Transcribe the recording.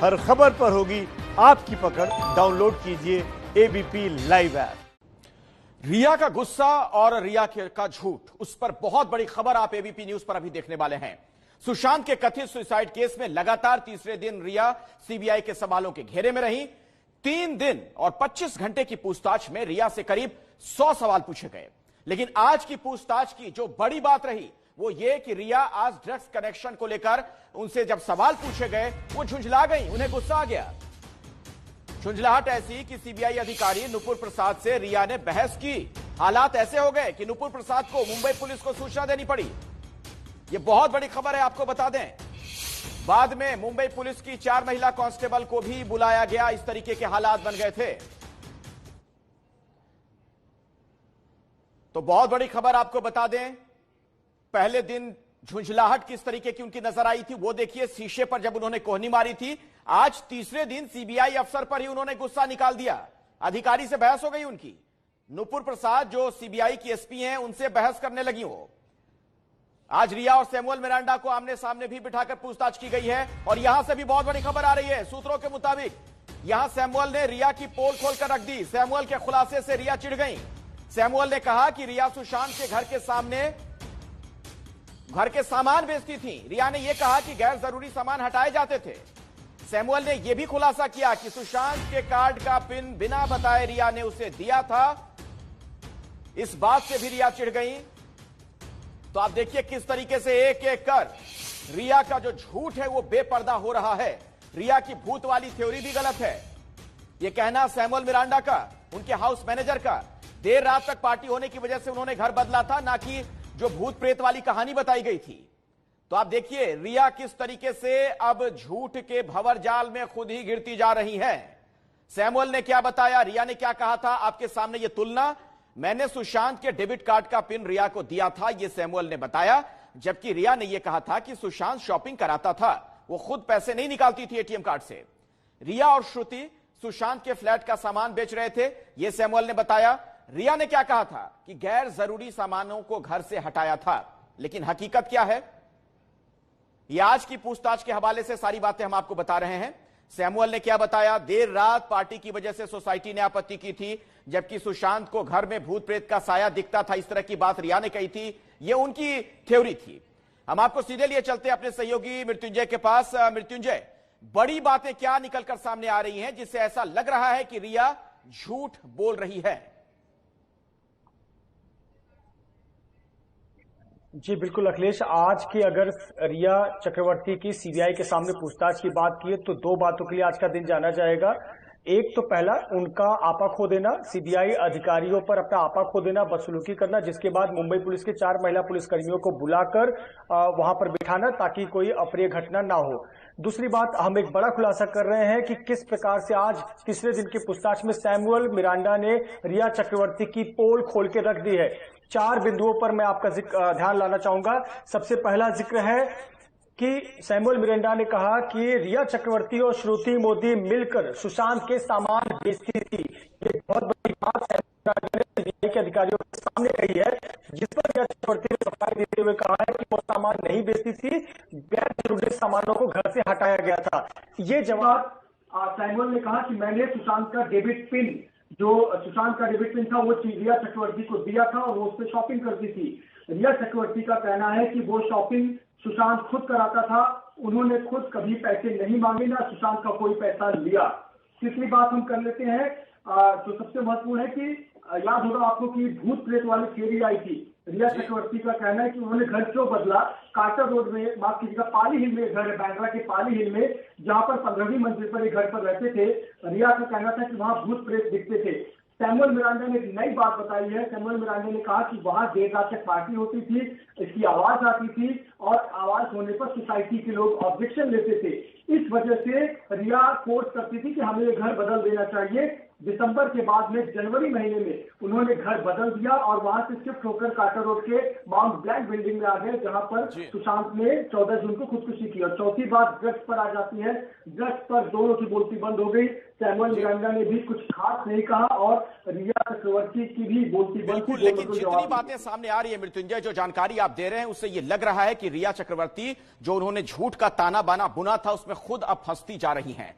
हर खबर पर होगी आपकी पकड़। डाउनलोड कीजिए एबीपी लाइव ऐप। रिया का गुस्सा और रिया का झूठ, उस पर बहुत बड़ी खबर आप एबीपी न्यूज पर अभी देखने वाले हैं। सुशांत के कथित सुसाइड केस में लगातार तीसरे दिन रिया सीबीआई के सवालों के घेरे में रही। 3 दिन और 25 घंटे की पूछताछ में रिया से करीब 100 सवाल पूछे गए, लेकिन आज की पूछताछ की जो बड़ी बात रही वो ये कि रिया आज ड्रग्स कनेक्शन को लेकर उनसे जब सवाल पूछे गए वो झुंझला गई, उन्हें गुस्सा आ गया। झुंझलाहट ऐसी कि सीबीआई अधिकारी नुपुर प्रसाद से रिया ने बहस की। हालात ऐसे हो गए कि नुपुर प्रसाद को मुंबई पुलिस को सूचना देनी पड़ी। यह बहुत बड़ी खबर है, आपको बता दें। बाद में मुंबई पुलिस की 4 महिला कांस्टेबल को भी बुलाया गया। इस तरीके के हालात बन गए थे। तो बहुत बड़ी खबर आपको बता दें। पहले दिन झुंझलाहट किस तरीके की उनकी नजर आई थी वो देखिए, शीशे पर जब उन्होंने कोहनी मारी थी। आज तीसरे दिन सीबीआई अफसर पर ही उन्होंने गुस्सा निकाल दिया। अधिकारी से बहस हो गई उनकी। नुपुर प्रसाद जो सीबीआई की एसपी हैं उनसे बहस करने लगी वो। आज रिया और सैमुअल मिरांडा को आमने सामने भी बिठाकर पूछताछ की गई है। और यहां से भी बहुत बड़ी खबर आ रही है। सूत्रों के मुताबिक यहां सैमुअल ने रिया की पोल खोलकर रख दी। सैमुअल के खुलासे से रिया चिढ़ गई। सैमुअल ने कहा कि रिया सुशांत के घर के सामने घर के सामान बेचती थी। रिया ने यह कहा कि गैर जरूरी सामान हटाए जाते थे। सैमुअल ने यह भी खुलासा किया कि सुशांत के कार्ड का पिन बिना बताए रिया ने उसे दिया था। इस बात से भी रिया चिढ़ गई। तो आप देखिए किस तरीके से एक एक कर रिया का जो झूठ है वो बेपर्दा हो रहा है। रिया की भूत वाली थ्योरी भी गलत है। यह कहना सैमुअल मिरांडा का, उनके हाउस मैनेजर का, देर रात तक पार्टी होने की वजह से उन्होंने घर बदला था, ना कि जो भूत प्रेत वाली कहानी बताई गई थी। तो आप देखिए रिया किस तरीके से अब झूठ के भंवर जाल में खुद ही गिरती जा रही है। सैमुअल ने क्या बताया, रिया ने क्या कहा था, आपके सामने यह तुलना। मैंने सुशांत के डेबिट कार्ड का पिन रिया को दिया था, यह सैमुअल ने बताया। जबकि रिया ने यह कहा था कि सुशांत शॉपिंग कराता था, वो खुद पैसे नहीं निकालती थी एटीएम कार्ड से। रिया और श्रुति सुशांत के फ्लैट का सामान बेच रहे थे, यह सैमुअल ने बताया। रिया ने क्या कहा था कि गैर जरूरी सामानों को घर से हटाया था, लेकिन हकीकत क्या है यह आज की पूछताछ के हवाले से सारी बातें हम आपको बता रहे हैं। सैमुअल ने क्या बताया, देर रात पार्टी की वजह से सोसाइटी ने आपत्ति की थी, जबकि सुशांत को घर में भूत प्रेत का साया दिखता था, इस तरह की बात रिया ने कही थी। यह उनकी थ्योरी थी। हम आपको सीधे लिए चलते अपने सहयोगी मृत्युंजय के पास। मृत्युंजय, बड़ी बातें क्या निकलकर सामने आ रही हैं जिससे ऐसा लग रहा है कि रिया झूठ बोल रही है? जी बिल्कुल अखिलेश, आज की अगर रिया चक्रवर्ती की सीबीआई के सामने पूछताछ की बात की है तो 2 बातों के लिए आज का दिन जाना जाएगा। एक तो पहला उनका आपा खो देना, सीबीआई अधिकारियों पर अपना आपा खो देना, बदसलूकी करना, जिसके बाद मुंबई पुलिस के 4 महिला पुलिसकर्मियों को बुलाकर वहां पर बिठाना ताकि कोई अप्रिय घटना ना हो। दूसरी बात, हम एक बड़ा खुलासा कर रहे हैं कि किस प्रकार से आज तीसरे दिन की पूछताछ में सैमुअल मिरांडा ने रिया चक्रवर्ती की पोल खोल के रख दी है। 4 बिंदुओं पर मैं आपका ध्यान लाना चाहूंगा। सबसे पहला जिक्र है कि सैमुअल मिरांडा ने कहा कि रिया चक्रवर्ती और श्रुति मोदी मिलकर सुशांत के सामान बेचती थी। ये बहुत बड़ी बात सैमुअल मिरांडा ने सीबीआई के अधिकारियों के सामने कही है, जिस पर रिया चक्रवर्ती ने सफाई देते हुए कहा है कि वो सामान नहीं बेचती थी, गैर जरूरी सामानों को घर से हटाया गया था। ये जवाब सैमुअल ने कहा कि मैंने सुशांत का डेबिट पिन था वो रिया चक्रवर्ती को दिया था और वो उस पर शॉपिंग करती थी। रिया चक्रवर्ती का कहना है कि वो शॉपिंग सुशांत खुद कराता था, उन्होंने खुद कभी पैसे नहीं मांगे, ना सुशांत का कोई पैसा लिया। तीसरी बात हम कर लेते हैं जो सबसे महत्वपूर्ण है कि याद होगा आपको कि भूत प्रेत वाली थ्योरी आई थी। रिया चक्रवर्ती का कहना है कि उन्होंने घर क्यों बदला। कार्टर रोड में, माफ कीजिएगा, पाली हिल में घर है, बांद्रा के पाली हिल में, जहां पर 15वीं मंजिल पर एक घर पर रहते थे। रिया का कहना था कि वहां भूत प्रेत दिखते थे। सैमुअल मिरांडा ने एक नई बात बताई है। सैमुअल मिरांडा ने कहा कि वहां देर रात तक पार्टी होती थी, इसकी आवाज आती थी और आवाज होने पर सोसाइटी के लोग ऑब्जेक्शन लेते थे। इस वजह से रिया फोर्स करती थी कि हमें ये घर बदल देना चाहिए दिसंबर के बाद में जनवरी महीने में उन्होंने घर बदल दिया और वहां से शिफ्ट होकर कार्टर रोड के माउंट ब्लैंक बिल्डिंग में आ गए, जहां पर सुशांत ने 14 जून को खुदकुशी की। और चौथी बात ड्रग्स पर आ जाती है। ड्रग्स पर दोनों की बोलती बंद हो गई। सैमुअल मिरांडा ने भी कुछ खास नहीं कहा और रिया चक्रवर्ती की भी बोलती बंद थी। लेकिन जितनी बातें सामने आ रही है मृत्युंजय, जो जानकारी आप दे रहे हैं उससे ये लग रहा है कि रिया चक्रवर्ती जो उन्होंने झूठ का ताना बाना बुना था उसमें खुद अब फंसती जा रही हैं।